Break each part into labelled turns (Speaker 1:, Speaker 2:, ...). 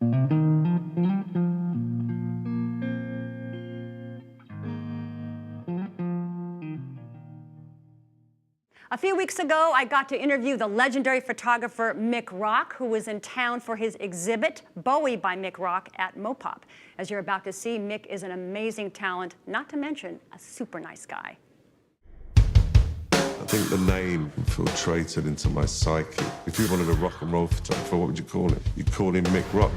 Speaker 1: A few weeks ago, I got to interview the legendary photographer Mick Rock, who was in town for his exhibit, Bowie by Mick Rock, at MoPOP. As you're about to see, Mick is an amazing talent, not to mention a super nice guy.
Speaker 2: I think the name infiltrated into my psyche. If you wanted a rock and roll photographer, what would you call him? You'd call him Mick Rock.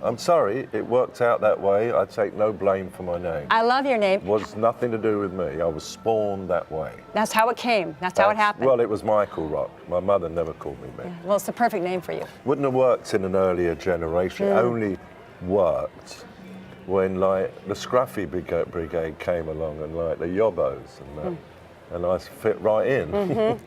Speaker 3: I'm sorry, it worked out that way. I take no blame for my name.
Speaker 1: I love your name.
Speaker 3: It was nothing to do with me. I was spawned that way.
Speaker 1: That's how it came. That's how it happened.
Speaker 3: Well, it was Michael Rock. My mother never called me Mick.
Speaker 1: Yeah. Well, it's the perfect name for you.
Speaker 3: Wouldn't have worked in an earlier generation. It only worked when, like, the Scruffy Brigade came along and, like, the Yobbos and that. And I fit right in.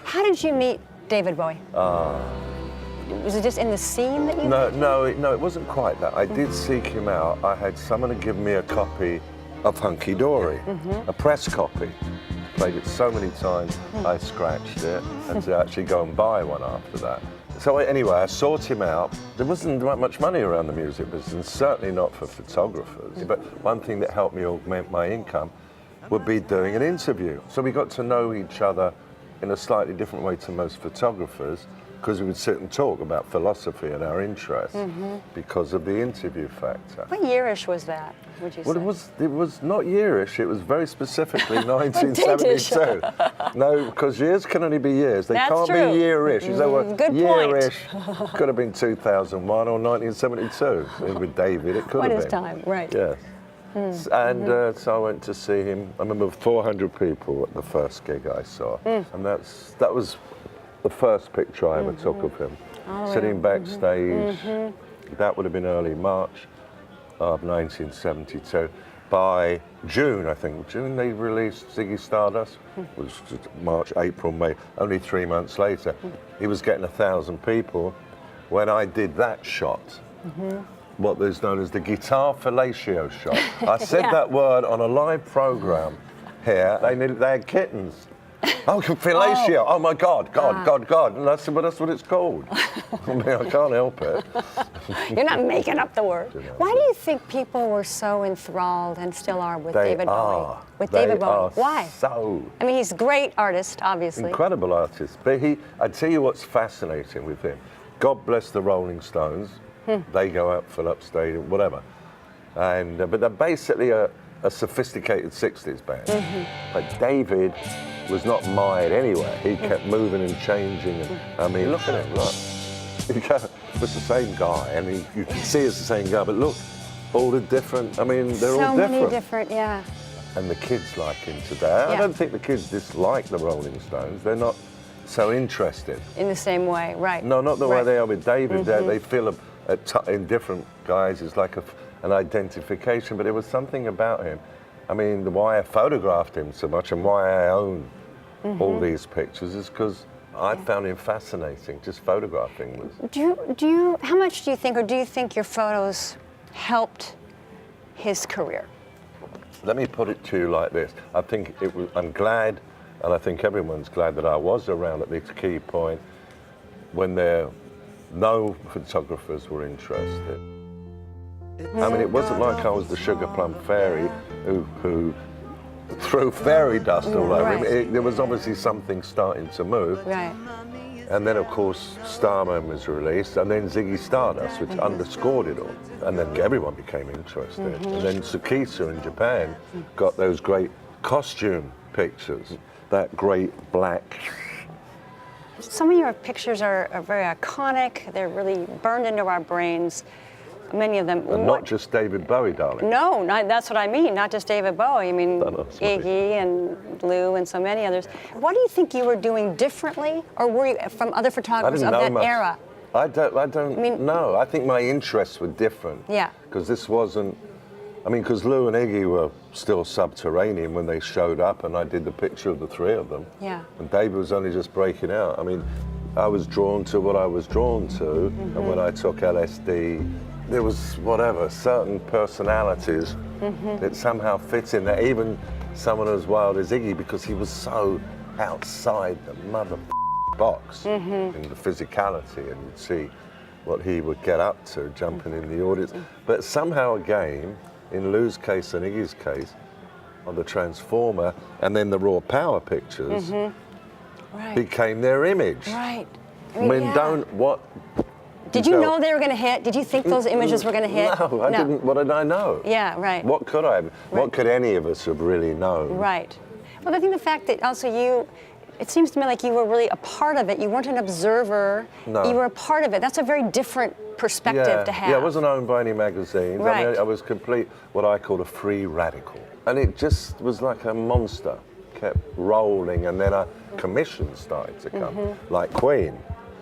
Speaker 1: How did you meet David Bowie? Was it just in the scene that you...
Speaker 3: No, it wasn't quite that. I did seek him out. I had someone to give me a copy of Hunky Dory, a press copy. Played it so many times, I scratched it, and to actually go and buy one after that. So anyway, I sought him out. There wasn't that much money around the music business, certainly not for photographers. But one thing that helped me augment my income would be doing an interview. So we got to know each other in a slightly different way to most photographers, because we would sit and talk about philosophy and our interests because of the interview factor.
Speaker 1: What yearish was that, would you say?
Speaker 3: Well, it was not yearish, it was very specifically 1972. No, because years can only be years. They can't be yearish. You say, well,
Speaker 1: good
Speaker 3: yearish could have been 2001 or 1972. With David, it could have been.
Speaker 1: What is time, right.
Speaker 3: Yes. And so I went to see him. I remember 400 people at the first gig I saw. And that was the first picture I ever took of him, sitting backstage. That would have been early March of 1972. By June, I think, June they released Ziggy Stardust. It was March, April, May, only 3 months later. He was getting 1,000 people. When I did that shot, what is known as the guitar fellatio shot. I said that word on a live program here. They had kittens. Oh, fellatio. Oh my God. And I said, well, that's what it's called. I mean, I can't help it.
Speaker 1: You're not making up the word. Why do you think people were so enthralled and still are with David Bowie? With David Bowie. Why? I mean, he's a great artist, obviously.
Speaker 3: Incredible artist. But I'd tell you what's fascinating with him. God bless the Rolling Stones. They go out, fill up stadium, whatever. And but they're basically a sophisticated 60s band. But David was not mired anywhere. He kept moving and changing. And, I mean, look at him, look. It's the same guy, and you can see it's the same guy, but look, all the different, I mean, they're all different. So many
Speaker 1: different, yeah.
Speaker 3: And the kids like him today. I don't think the kids dislike the Rolling Stones. They're not so interested. In the same way, right. No, not the way they are with David. They feel in different guises like an identification, but there was something about him. I mean, why I photographed him so much and why I own all these pictures is because I found him fascinating, just photographing was.
Speaker 1: How much do you think, or do you think your photos helped his career?
Speaker 3: Let me put it to you like this. I think I'm glad, and I think everyone's glad that I was around at this key point when no photographers were interested. I mean, it wasn't like I was the Sugar Plum Fairy who threw fairy dust all over him. There was obviously something starting to move. Right. And then, of course, Starman was released, and then Ziggy Stardust, which underscored it all. And then everyone became interested. And then Tsukisa in Japan got those great costume pictures, that great black.
Speaker 1: Some of your pictures are very iconic. They're really burned into our brains. Many of them.
Speaker 3: And not just David Bowie, darling.
Speaker 1: No, that's what I mean. Not just David Bowie. I mean, Iggy and Lou and so many others. What do you think you were doing differently, or were you from other photographers of that era?
Speaker 3: I don't know. I think my interests were different. Yeah. Because this wasn't. I mean, because Lou and Iggy were still subterranean when they showed up, and I did the picture of the three of them. Yeah. And David was only just breaking out. I mean, I was drawn to what I was drawn to, and when I took LSD. There was, certain personalities that somehow fit in there, even someone as wild as Iggy, because he was so outside the mother box in the physicality, and you'd see what he would get up to, jumping in the audience. But somehow again, in Lou's case and Iggy's case, on the Transformer, and then the Raw Power pictures,
Speaker 4: Right.
Speaker 3: became their image.
Speaker 4: Right.
Speaker 3: I mean,
Speaker 4: yeah.
Speaker 3: what...
Speaker 4: Did you know they were going to hit? Did you think those images were going to hit?
Speaker 3: No, I didn't. What did I know?
Speaker 4: Yeah, right.
Speaker 3: What could I have? What could any of us have really known?
Speaker 4: Right. Well, I think the fact that also it seems to me like you were really a part of it. You weren't an observer.
Speaker 3: No.
Speaker 4: You were a part of it. That's a very different perspective to have.
Speaker 3: Yeah, I wasn't owned by any magazines.
Speaker 4: Right.
Speaker 3: I mean, I was complete, what I called a free radical. And it just was like a monster, kept rolling, and then commissions started to come, like Queen,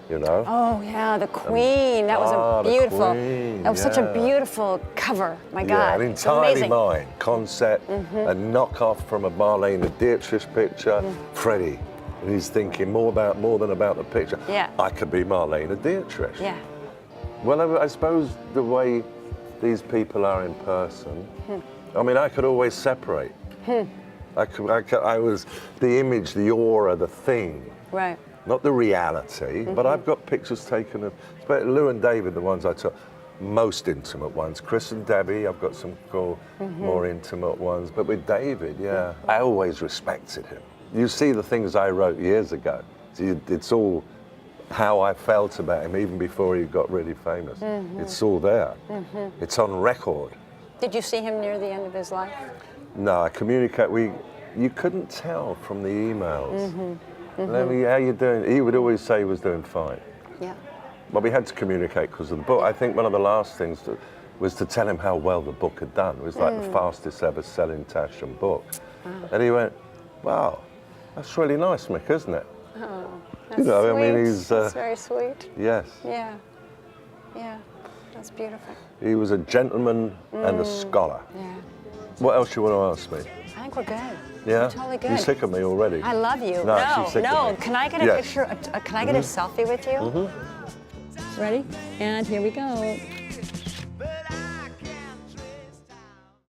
Speaker 3: you know?
Speaker 4: Oh yeah, the Queen. That was a beautiful.
Speaker 3: Queen,
Speaker 4: that was such a beautiful cover. My
Speaker 3: Yeah,
Speaker 4: God,
Speaker 3: an
Speaker 4: it's
Speaker 3: entirely
Speaker 4: amazing.
Speaker 3: mine concept, a knockoff from a Marlene Dietrich picture. Freddie, and he's thinking more than about the picture.
Speaker 4: Yeah.
Speaker 3: I could be Marlene Dietrich.
Speaker 4: Yeah.
Speaker 3: Well, I suppose the way these people are in person, I mean, I could always separate. I was the image, the aura, the thing.
Speaker 4: Right.
Speaker 3: Not the reality, but I've got pictures taken of, but Lou and David, the ones I took, most intimate ones. Chris and Debbie, I've got some cool, more intimate ones. But with David, yeah, I always respected him. You see the things I wrote years ago. It's all how I felt about him even before he got really famous. It's all there. It's on record.
Speaker 4: Did you see him near the end of his life?
Speaker 3: No, I communicate. You couldn't tell from the emails. Lemmy, how you doing? He would always say he was doing fine.
Speaker 4: Yeah.
Speaker 3: But we had to communicate because of the book. I think one of the last things was to tell him how well the book had done. It was like the fastest ever selling Taschen book. And he went, wow, that's really nice, Mick, isn't it?
Speaker 4: Oh, that's
Speaker 3: You know,
Speaker 4: sweet.
Speaker 3: I mean, he's...
Speaker 4: that's very sweet.
Speaker 3: Yes.
Speaker 4: Yeah. Yeah. That's beautiful.
Speaker 3: He was a gentleman and a scholar.
Speaker 4: Yeah.
Speaker 3: What else you want to ask me?
Speaker 4: I think we're good.
Speaker 3: Yeah?
Speaker 4: We're totally good.
Speaker 3: You're sick of me already.
Speaker 4: I love you.
Speaker 3: No, she's sick of me.
Speaker 4: Can I get a
Speaker 3: Yes.
Speaker 4: picture? Can I get a selfie with you? Ready? And here we go.